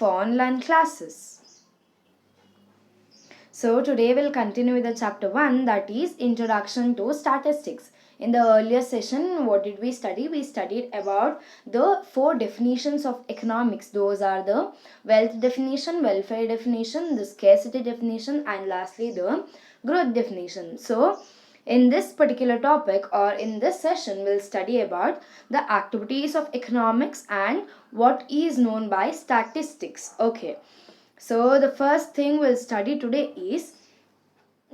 online classes. So today we'll continue with the chapter 1, that is Introduction to Statistics. In the earlier session, what did we study? We studied about the 4 definitions of economics. Those are the wealth definition, welfare definition, the scarcity definition, and lastly the growth definition. So in this particular topic or in this session, we'll study about the activities of economics and what is known by statistics. Okay. So the first thing we'll study today is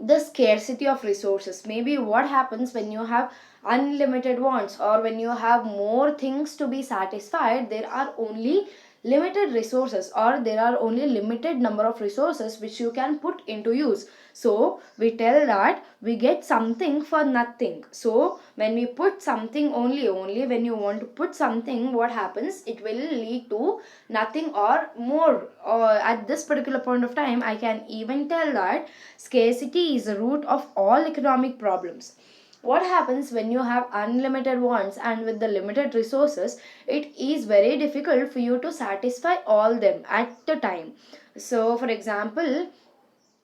the scarcity of resources. Maybe what happens when you have unlimited wants or when you have more things to be satisfied, there are only limited resources or there are only limited number of resources which you can put into use. So we tell that we get something for nothing. So when we put something only when you want to put something, what happens? It will lead to nothing or more. Or at this particular point of time, I can even tell that scarcity is the root of all economic problems. What happens when you have unlimited wants and with the limited resources, it is very difficult for you to satisfy all them at the time. So for example,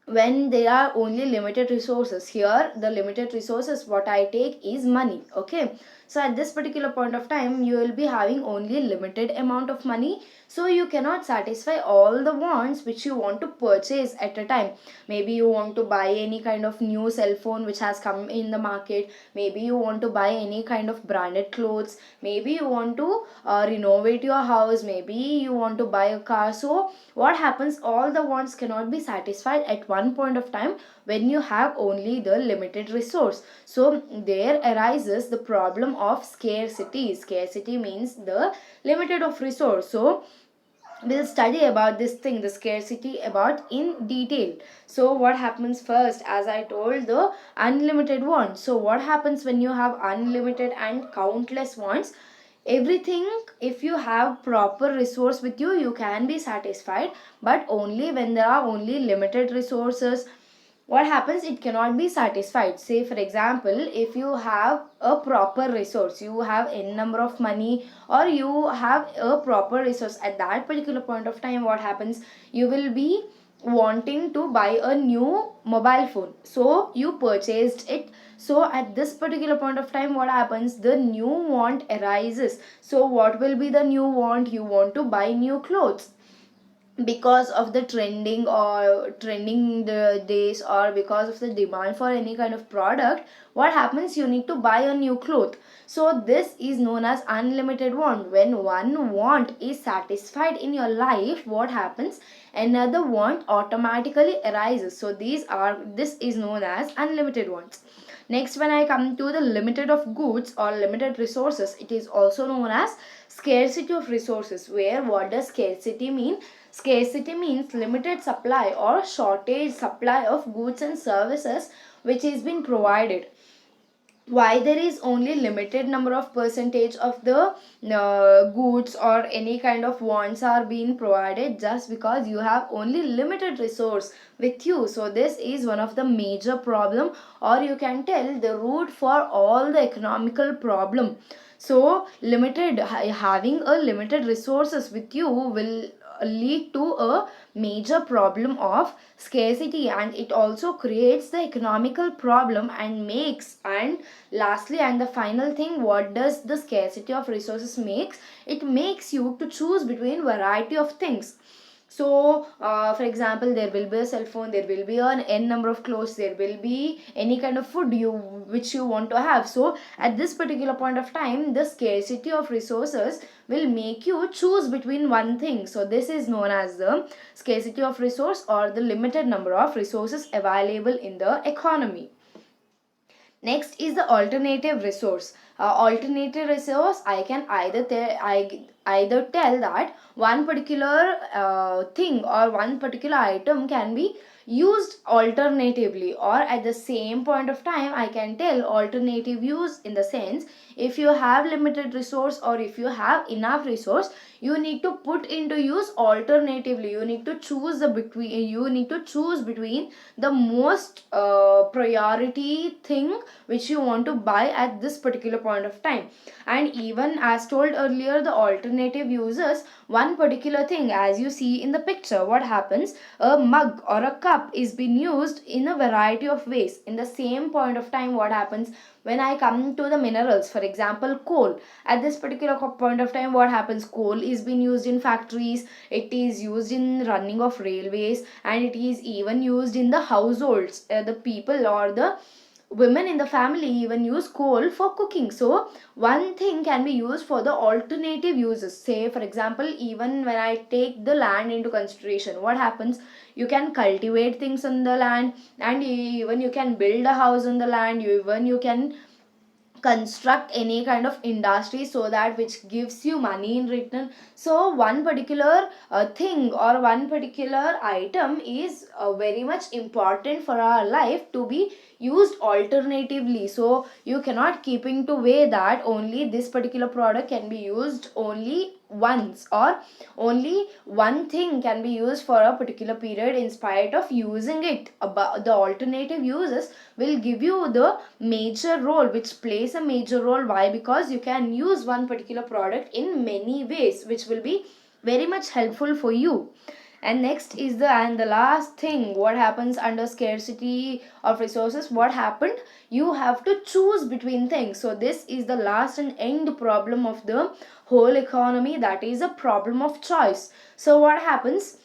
when there are only limited resources, here the limited resources what I take is money. Okay, so at this particular point of time you will be having only limited amount of money, so you cannot satisfy all the wants which you want to purchase at a time. Maybe you want to buy any kind of new cell phone which has come in the market, maybe you want to buy any kind of branded clothes, maybe you want to renovate your house, maybe you want to buy a car. So what happens, all the wants cannot be satisfied at one point of time when you have only the limited resource. So there arises the problem of scarcity. Scarcity means the limited of resource. So we'll study about this thing, the scarcity, about in detail. So what happens first, as I told, the unlimited wants. So what happens when you have unlimited and countless wants? Everything, if you have proper resource with you, you can be satisfied, but only when there are only limited resources, what happens, it cannot be satisfied. Say for example, if you have a proper resource, you have n number of money or you have a proper resource, at that particular point of time what happens, you will be wanting to buy a new mobile phone, so you purchased it. So at this particular point of time, what happens, the new want arises. So what will be the new want? You want to buy new clothes because of the trending or trending the days, or because of the demand for any kind of product. What happens, you need to buy a new cloth. So this is known as unlimited want. When one want is satisfied in your life, what happens, another want automatically arises. So this is known as unlimited wants. Next, when I come to the limited of goods or limited resources, it is also known as scarcity of resources. Where what does scarcity mean? Scarcity means limited supply or shortage supply of goods and services which is being provided. Why there is only limited number of percentage of the goods or any kind of wants are being provided? Just because you have only limited resource with you. So this is one of the major problem, or you can tell the root for all the economical problem. So having a limited resources with you will lead to a major problem of scarcity, and it also creates the economical problem and makes, and lastly and the final thing, what does the scarcity of resources makes? It makes you to choose between variety of things. So for example, there will be a cell phone, there will be an n number of clothes, there will be any kind of food which you want to have. So at this particular point of time, the scarcity of resources will make you choose between one thing. So this is known as the scarcity of resource or the limited number of resources available in the economy. Next is the alternative resource. Alternative resource, I can either tell that one particular thing or one particular item can be used alternatively, or at the same point of time I can tell alternative use, in the sense, if you have limited resource or if you have enough resource, you need to put into use alternatively. You need to choose between the most priority thing which you want to buy at this particular point of time. And even as told earlier, the alternative uses, one particular thing, as you see in the picture, what happens, a mug or a cup is being used in a variety of ways. In the same point of time, what happens, when I come to the minerals, for example coal, at this particular point of time, what happens, coal is being used in factories, it is used in running of railways, and it is even used in the households. The people or the women in the family even use coal for cooking. So one thing can be used for the alternative uses. Say for example, even when I take the land into consideration, what happens, you can cultivate things on the land, and even you can build a house on the land, even you can construct any kind of industry, so that which gives you money in return. So one particular thing or one particular item is very much important for our life to be used alternatively. So you cannot keeping to way that only this particular product can be used only once, or only one thing can be used for a particular period. In spite of using it, about the alternative uses will give you the major role, which plays a major role. Why? Because you can use one particular product in many ways, which will be very much helpful for you. And next is the last thing, what happens under scarcity of resources, what happened, you have to choose between things. So this is the last and end problem of the whole economy, that is a problem of choice. So what happens,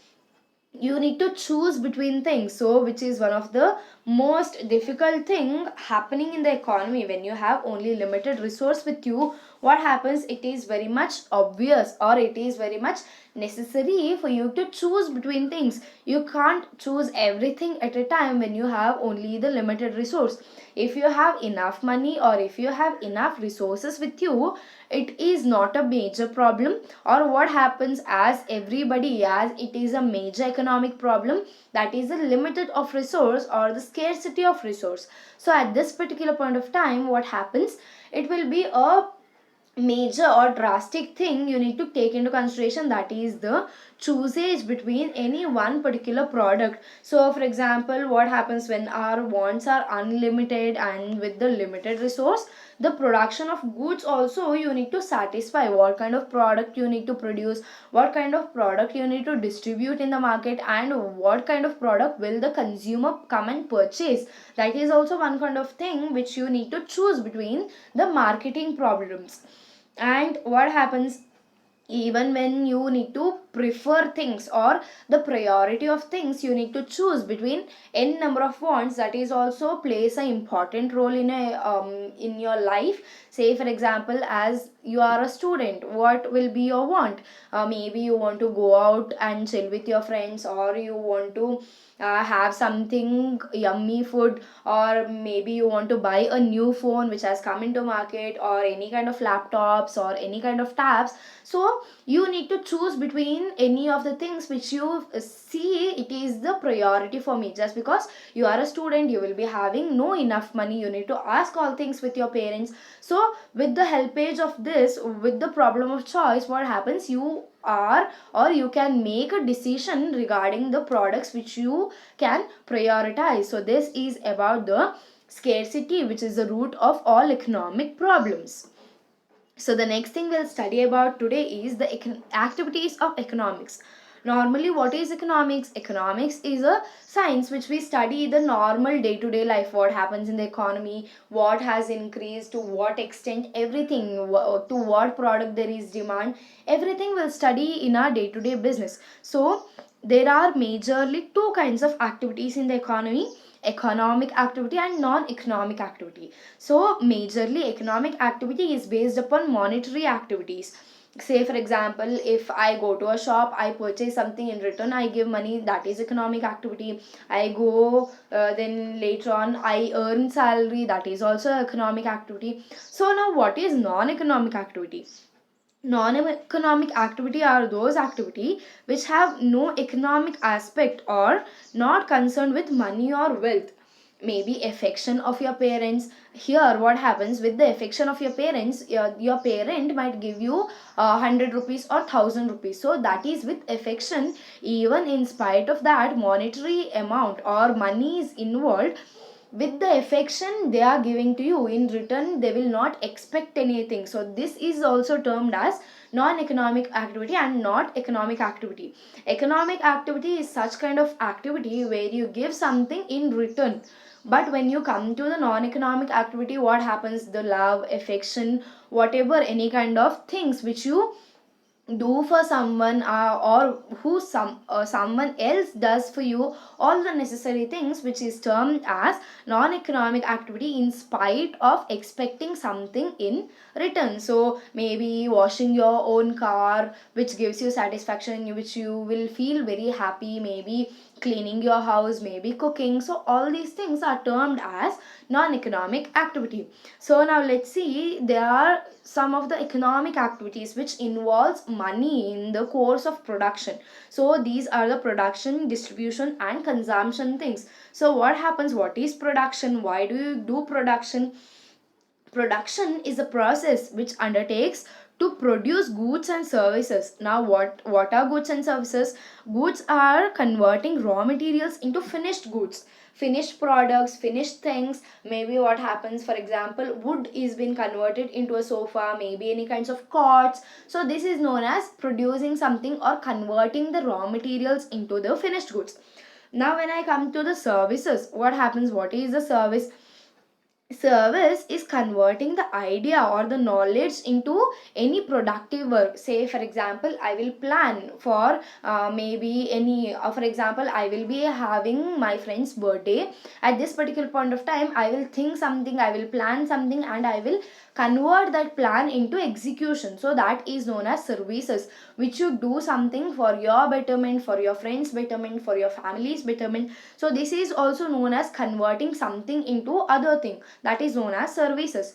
you need to choose between things. So which is one of the most difficult thing happening in the economy. When you have only limited resource with you, what happens, it is very much obvious, or it is very much necessary for you to choose between things. You can't choose everything at a time when you have only the limited resource. If you have enough money, or if you have enough resources with you, it is not a major problem. Or what happens, as everybody, as it is a major economic problem, that is the limited of resource or the scarcity of resource. So at this particular point of time, what happens, it will be a major or drastic thing you need to take into consideration, that is the choosage between any one particular product. So for example, what happens when our wants are unlimited and with the limited resource, the production of goods also you need to satisfy. What kind of product you need to produce, what kind of product you need to distribute in the market, and what kind of product will the consumer come and purchase, that is also one kind of thing which you need to choose between the marketing problems. And what happens, even when you need to prefer things, or the priority of things, you need to choose between n number of wants, that is also plays an important role in your life. Say for example, as you are a student, what will be your want, maybe you want to go out and chill with your friends, or you want to have something yummy food, or maybe you want to buy a new phone which has come into market, or any kind of laptops or any kind of tabs. So you need to choose between any of the things which you see it is the priority for me. Just because you are a student, you will be having no enough money, you need to ask all things with your parents. So with the helpage of this, with the problem of choice, what happens, you are, or you can make a decision regarding the products which you can prioritize. So this is about the scarcity, which is the root of all economic problems. So the next thing we'll study about today is the activities of economics. Normally, what is economics? Economics is a science which we study the normal day to day life, what happens in the economy, what has increased, to what extent, everything, to what product there is demand, everything we'll study in our day to day business. So there are majorly two kinds of activities in the economy: economic activity and non-economic activity. So majorly economic activity is based upon monetary activities. Say for example, if I go to a shop, I purchase something, in return I give money, that is economic activity. I go, then later on I earn salary, that is also economic activity. So now what is non-economic activity? Non-economic activity are those activity which have no economic aspect, or not concerned with money or wealth. Maybe affection of your parents. Here what happens, with the affection of your parents, your parent might give you 100 rupees or 1000 rupees, so that is with affection. Even in spite of that monetary amount or money is involved, with the affection they are giving to you, in return they will not expect anything. So this is also termed as non-economic activity and not economic activity. Economic activity is such kind of activity where you give something in return. But when you come to the non-economic activity, what happens? The love, affection, whatever, any kind of things which you do for someone, or who someone else does for you, all the necessary things which is termed as non-economic activity, in spite of expecting something in return. So maybe washing your own car, which gives you satisfaction, which you will feel very happy, maybe cleaning your house, maybe cooking. So all these things are termed as non-economic activity. So now let's see, there are some of the economic activities which involves money in the course of production. So these are the production, distribution and consumption things. So what happens? What is production? Why do you do production? Production is a process which undertakes to produce goods and services. Now what are goods and services? Goods are converting raw materials into finished goods, finished products, finished things. Maybe what happens, for example, wood is being converted into a sofa, maybe any kinds of cots. So this is known as producing something or converting the raw materials into the finished goods. Now when I come to the services, what happens? What is the service? Service is converting the idea or the knowledge into any productive work. Say for example, I will plan for maybe any for example, I will be having my friend's birthday. At this particular point of time, I will think something, I will plan something, and I will convert that plan into execution. So that is known as services, which you do something for your betterment, for your friends betterment, for your family's betterment. So this is also known as converting something into other thing, that is known as services.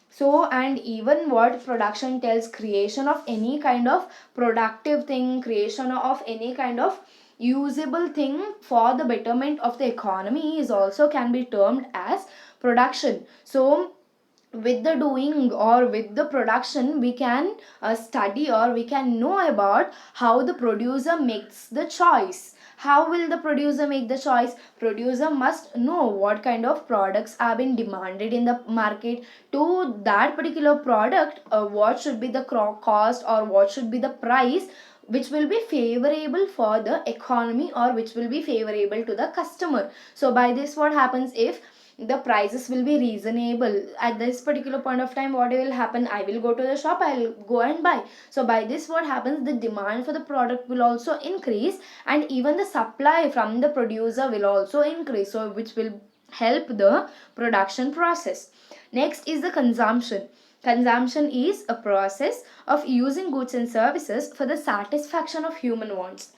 So and even what production tells, creation of any kind of productive thing, creation of any kind of usable thing for the betterment of the economy is also can be termed as production. So with the doing or with the production, we can study or we can know about how the producer makes the choice. How will the producer make the choice? Producer must know what kind of products have been demanded in the market. To that particular product, what should be the cost or what should be the price which will be favorable for the economy or which will be favorable to the customer. So by this what happens, if the prices will be reasonable at this particular point of time, what will happen? I will go to the shop, I'll go and buy. So by this what happens, the demand for the product will also increase, and even the supply from the producer will also increase, so which will help the production process. Next is the consumption. Consumption is a process of using goods and services for the satisfaction of human wants.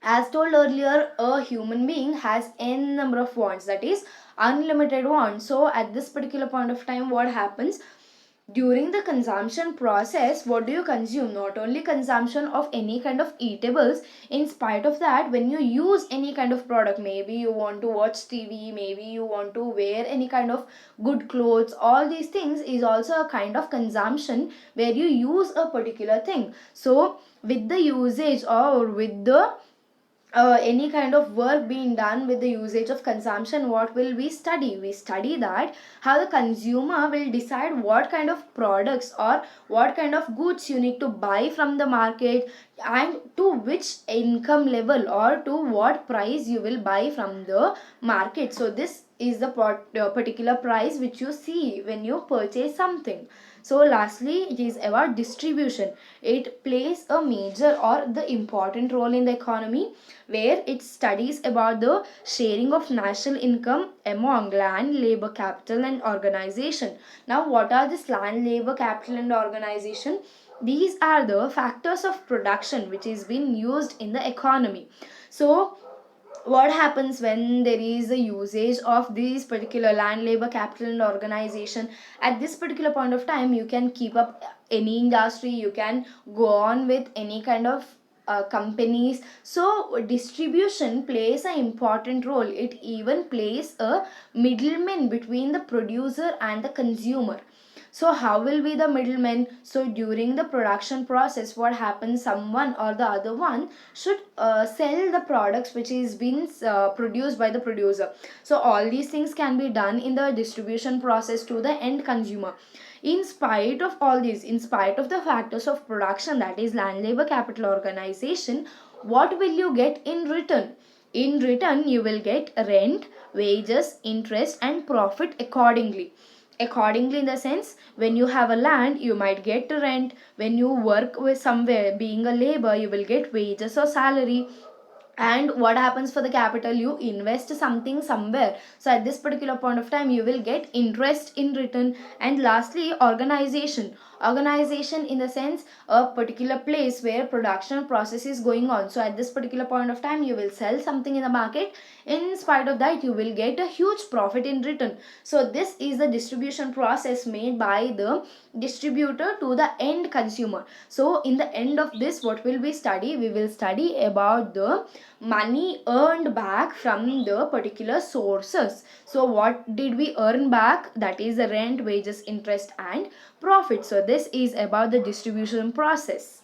As told earlier, a human being has n number of wants, that is unlimited wants. So at this particular point of time, what happens? During the consumption process, what do you consume? Not only consumption of any kind of eatables, in spite of that, when you use any kind of product, maybe you want to watch TV, maybe you want to wear any kind of good clothes, all these things is also a kind of consumption where you use a particular thing. So with the usage or with the any kind of work being done with the usage of consumption, what will we study? We study that how the consumer will decide what kind of products or what kind of goods you need to buy from the market, and to which income level or to what price you will buy from the market. So this is the particular price which you see when you purchase something. So lastly, it is about distribution. It plays a major or the important role in the economy, where it studies about the sharing of national income among land, labor, capital and organization. Now what are this land, labor, capital and organization? These are the factors of production which is being used in the economy. So what happens when there is a usage of these particular land, labor, capital and organization? At this particular point of time, you can keep up any industry, you can go on with any kind of companies. So distribution plays an important role. It even plays a middleman between the producer and the consumer. So how will be the middleman? So during the production process, what happens, someone or the other one should sell the products which is been produced by the producer. So all these things can be done in the distribution process to the end consumer. In spite of all these, in spite of the factors of production, that is land, labor, capital, organization, what will you get in return? In return, you will get rent, wages, interest, and profit accordingly. Accordingly, in the sense, when you have a land, you might get rent. When you work with somewhere, being a labor, you will get wages or salary. And what happens for the capital? You invest something somewhere, so at this particular point of time you will get interest in return. And lastly, organization in the sense, a particular place where production process is going on. So at this particular point of time you will sell something in the market. In spite of that, you will get a huge profit in return. So this is the distribution process made by the distributor to the end consumer. So in the end of this, what will we study? We will study about the money earned back from the particular sources. So what did we earn back? That is the rent, wages, interest, and profit. So this is about the distribution process.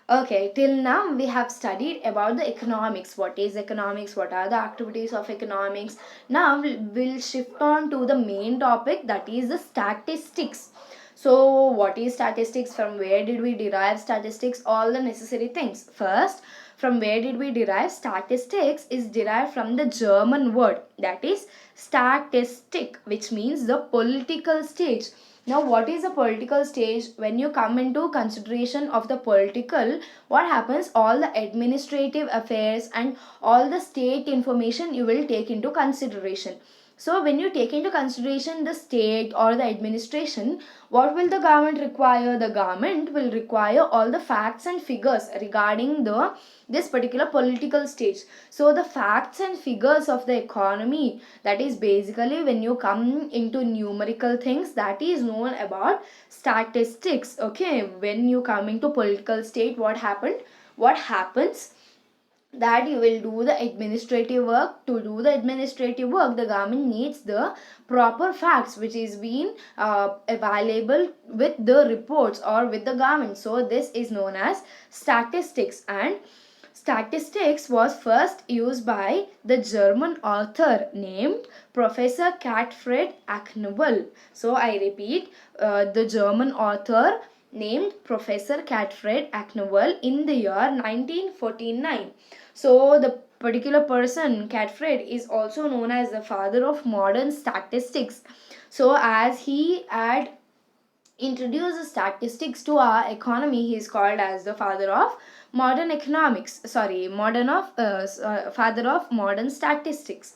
Okay, till now we have studied about the economics. What is economics? What are the activities of economics? Now we'll shift on to the main topic, that is the statistics. So, what is statistics? From where did we derive statistics? All the necessary things. First, from where did we derive? Statistics is derived from the German word, that is statistic, which means the political stage. Now, what is a political stage? When you come into consideration of the political, what happens? All the administrative affairs and all the state information you will take into consideration. So when you take into consideration the state or the administration, what will the government require? The government will require all the facts and figures regarding the this particular political stage. So the facts and figures of the economy, that is basically when you come into numerical things, that is known about statistics. Okay, when you come into political state, what happened? What happens? That you will do the administrative work. To do the administrative work, the government needs the proper facts which is being available with the reports or with the government. So this is known as statistics. And statistics was first used by the German author named Professor Gottfried Achenwald. So I repeat, the German author named Professor Gottfried Achenwald in the year 1949. So the particular person, Gottfried, is also known as the father of modern statistics. So as he had introduced statistics to our economy, he is called as the father of modern economics. Sorry, father of modern statistics.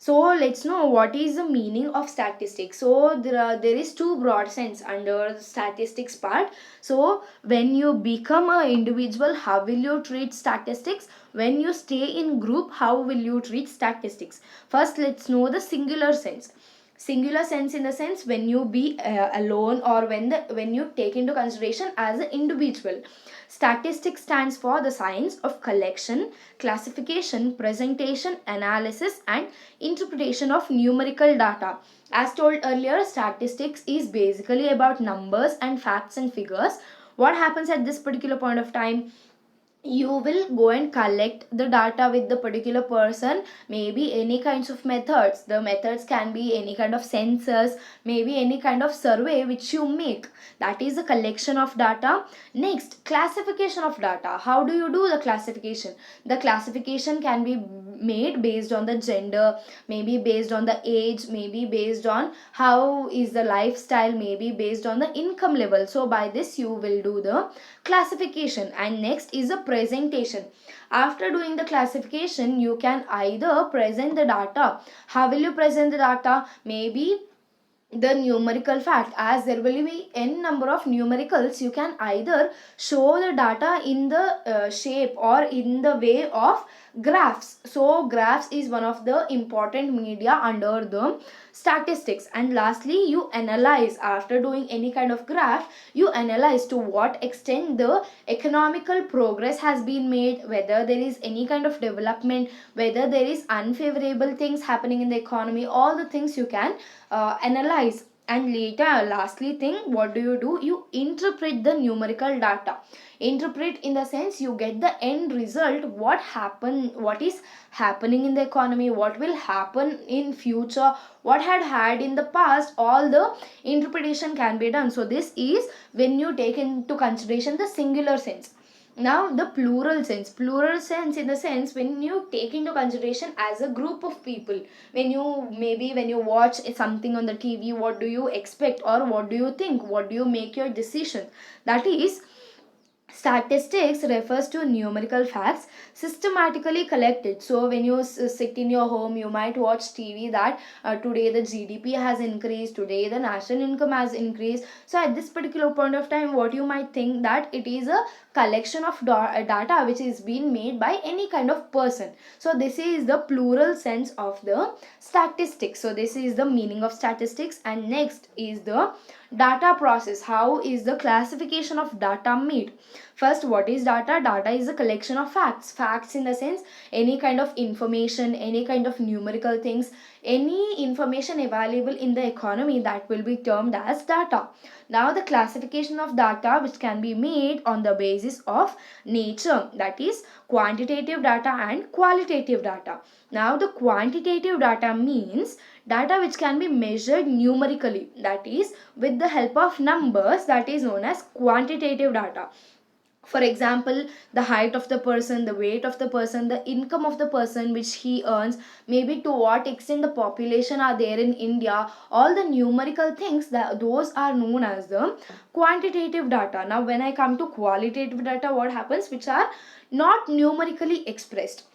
So let's know what is the meaning of statistics. So there is two broad sense under the statistics part. So when you become an individual, how will you treat statistics? When you stay in group, how will you treat statistics? First, let's know the singular sense. Singular sense in the sense when you be alone, or when you take into consideration as an individual. Statistics stands for the science of collection, classification, presentation, analysis, and interpretation of numerical data. As told earlier, statistics is basically about numbers and facts and figures. What happens at this particular point of time? You will go and collect the data with the particular person, maybe any kinds of methods. The methods can be any kind of sensors, maybe any kind of survey which you make. That is a collection of data. Next, classification of data. How do you do the classification? The classification can be made based on the gender, maybe based on the age, maybe based on how is the lifestyle, maybe based on the income level. So by this you will do the classification. And next is the presentation. After doing the classification, you can either present the data. How will you present the data? Maybe the numerical fact, as there will be n number of numericals, you can either show the data in the shape or in the way of graphs. So graphs is one of the important media under the statistics. And lastly, you analyze. After doing any kind of graph, you analyze to what extent the economical progress has been made, whether there is any kind of development, whether there is unfavorable things happening in the economy. All the things you can analyze. And later, lastly thing, what do? You interpret the numerical data. Interpret in the sense you get the end result, what is happening in the economy, what will happen in future, what had in the past. All the interpretation can be done. So this is when you take into consideration the singular sense. Now the plural sense in the sense when you take into consideration as a group of people. When you watch something on the TV, what do you expect, or what do you think, what do you make your decision? That is, statistics refers to numerical facts systematically collected. So when you sit in your home, you might watch TV that today the GDP has increased, today the national income has increased. So at this particular point of time, what you might think that it is a collection of data which is being made by any kind of person. So this is the plural sense of the statistics. So this is the meaning of statistics. And next is the data process. How is the classification of data made? First, what is data? Data is a collection of facts in the sense any kind of information, any kind of numerical things, any information available in the economy, that will be termed as data. Now the classification of data which can be made on the basis of nature, that is quantitative data and qualitative data. Now the quantitative data means data which can be measured numerically, that is with the help of numbers, that is known as quantitative data. For example, the height of the person, the weight of the person, the income of the person which he earns, maybe to what extent the population are there in India, all the numerical things, that those are known as the quantitative data. Now when I come to qualitative data, what happens, which are not numerically expressed.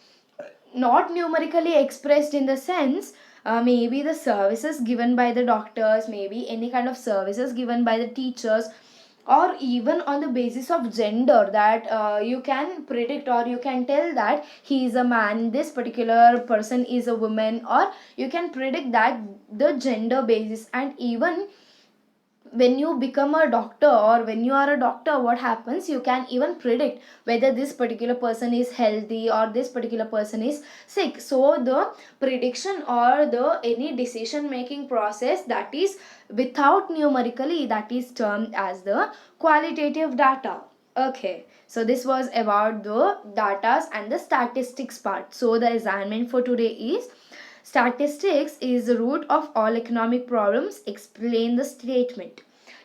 Not numerically expressed in the sense, maybe the services given by the doctors, maybe any kind of services given by the teachers, or even on the basis of gender, that you can predict or you can tell that he is a man, this particular person is a woman, or you can predict that the gender basis. And even when you become a doctor, or when you are a doctor, what happens, you can even predict whether this particular person is healthy or this particular person is sick. So the prediction or the any decision making process that is without numerically, that is termed as the qualitative data. Okay, so this was about the datas and the statistics part. So the assignment for today is: statistics is the root of all economic problems. Explain the statement.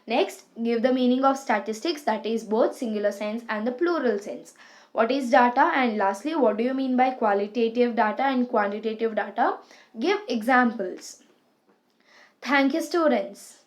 Next, give the meaning of statistics, that is both singular sense and the plural sense. What is data? And lastly, what do you mean by qualitative data and quantitative data? Give examples. Thank you, students.